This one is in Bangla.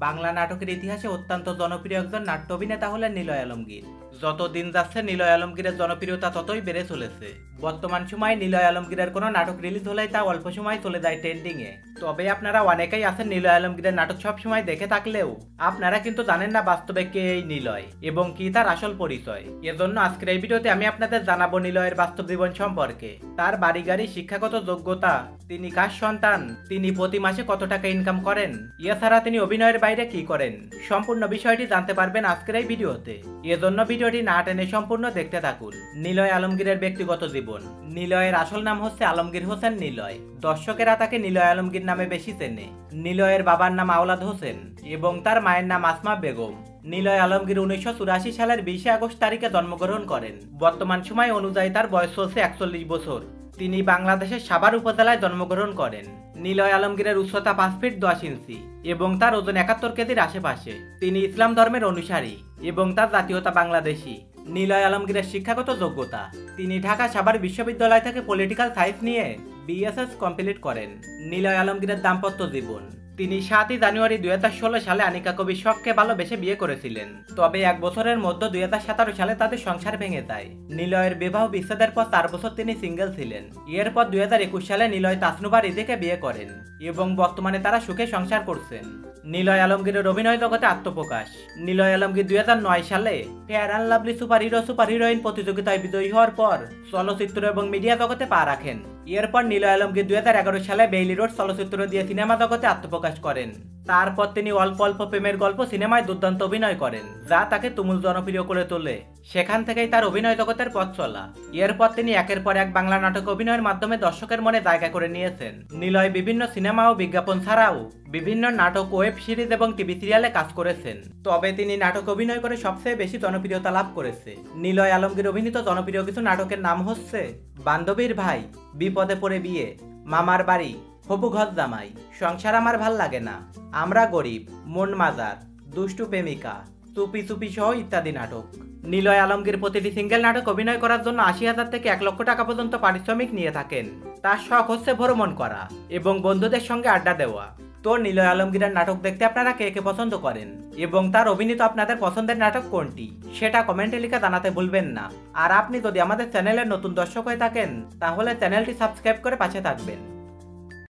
বাংলা নাটকের ইতিহাসে অত্যন্ত জনপ্রিয় একজন নাট্য অভিনেতা হলেন নিলয় আলমগীর। যত দিন যাচ্ছে নিলয় আলমগীরের জনপ্রিয়তা ততই বেড়ে চলেছে। বর্তমান সময়ে নিলয় আলমগীরের কোনো নাটক রিলিজ হলেই তা অল্প সময় চলে যায় ট্রেন্ডিংয়ে। তবে আপনারা অনেকেই আছেন নিলয় আলমগীরের নাটক সব সময় দেখে থাকলেও আপনারা কিন্তু জানেন না বাস্তবে কে এই নিলয় এবং কি তার আসল পরিচয়। এজন্য আজকের এই ভিডিওতে আমি আপনাদের জানাবো নিলয়ের বাস্তব জীবন সম্পর্কে, তার বাড়ি গাড়ি, শিক্ষাগত যোগ্যতা, তিনি কার সন্তান, তিনি প্রতি মাসে কত টাকা ইনকাম করেন, এছাড়া তিনি অভিনয়ের বাইরে কি করেন। সম্পূর্ণ বিষয়টি জানতে পারবেন আজকের এই ভিডিওতে। এজন্য ভিডিওটি না টেনে সম্পূর্ণ দেখতে থাকুন। নিলয় আলমগীরের ব্যক্তিগত জীবন। নিলয়ের আসল নাম হচ্ছে আলমগীর হোসেন নিলয়। দর্শকেরা তাকে নিলয় আলমগীর নামে বেশি চেনে। নিলয়ের বাবার নাম আওলাদ হোসেন এবং তার মায়ের নাম আসমা বেগম। নিলয় আলমগীর 1984 সালের 20 আগস্ট তারিখে জন্মগ্রহণ করেন। বর্তমান সময় অনুযায়ী তার বয়স চলছে 41 বছর। তিনি বাংলাদেশের সাভার উপজেলায় জন্মগ্রহণ করেন। নিলয় আলমগীরের উচ্চতা 5 ফিট 10 ইঞ্চি এবং তার ওজন 71 কেজির আশেপাশে। তিনি ইসলাম ধর্মের অনুসারী এবং তার জাতীয়তা বাংলাদেশি। নিলয় আলমগীরের শিক্ষাগত যোগ্যতা। তিনি ঢাকা সাভার বিশ্ববিদ্যালয় থেকে পলিটিক্যাল সায়েন্স নিয়ে বিএসএস কমপ্লিট করেন। নিলয় আলমগীরের দাম্পত্য জীবন। তিনি 7 জানুয়ারি 2016 সালে আনিকা কবির শখকে ভালোবেসে বিয়ে করেছিলেন। তবে 1 বছরের মধ্যে 2017 সালে তাদের সংসার ভেঙে যায়। নিলয়ের বিবাহ বিচ্ছেদের পর 4 বছর তিনি সিঙ্গেল ছিলেন। এরপর 2021 সালে নিলয় তাসনুভা রিজিকে বিয়ে করেন এবং বর্তমানে তারা সুখে সংসার করছেন। নিলয় আলমগীরের অভিনয় জগতে আত্মপ্রকাশ। নিলয় আলমগীর 2009 সালে fair and lovely super hero super heroine প্রতিযোগিতায় বিজয়ী হওয়ার পর চলচ্চিত্র এবং মিডিয়া জগতে পা রাখেন। এরপর নিলয় আলমগীর 2011 সালে বেইলি রোড চলচ্চিত্র দিয়ে সিনেমা জগতে আত্মপ্রকাশ করেন। তারপর তিনি অল্প অল্প প্রেমের গল্প সিনেমায় দুর্দান্ত অভিনয় করেন, যা তাকে তুমুল জনপ্রিয় করে তোলে। সেখান থেকেই তার অভিনয় জগতের পথ চলা। এরপর তিনি একের পর এক বাংলা নাটক অভিনয়ের মাধ্যমে দর্শকের মনে জায়গা করে নিয়েছেন। নিলয় বিভিন্ন সিনেমা ও বিজ্ঞাপন ছাড়াও বিভিন্ন নাটক, ওয়েব সিরিজ এবং টিভি সিরিয়ালে কাজ করেছেন। তবে তিনি নাটক অভিনয় করে সবচেয়ে বেশি জনপ্রিয়তা লাভ করেছে। নিলয় আলমগীর অভিনীত জনপ্রিয় কিছু নাটকের নাম হচ্ছে বান্ধবীর ভাই, বিপদে পড়ে বিয়ে, মামার বাড়ি, হবু ঘর জামাই, সংসার আমার ভাল লাগে না, আমরা গরিব, মন মাজার, দুষ্টু প্রেমিকা, চুপি চুপি সহ ইত্যাদি নাটক। নিলয় আলমগীর প্রতিটি সিঙ্গেল নাটক অভিনয় করার জন্য 80,000 থেকে 1 লক্ষ টাকা পর্যন্ত পারিশ্রমিক নিয়ে থাকেন। তার শখ হচ্ছে ভ্রমণ করা এবং বন্ধুদের সঙ্গে আড্ডা দেওয়া। তো নিলয় আলমগীরের নাটক দেখতে আপনারা কে কে পছন্দ করেন এবং তার অভিনীত আপনাদের পছন্দের নাটক কোনটি সেটা কমেন্টে লিখে জানাতে ভুলবেন না। আর আপনি যদি আমাদের চ্যানেলের নতুন দর্শক হয়ে থাকেন তাহলে চ্যানেলটি সাবস্ক্রাইব করে পাশে থাকবেন।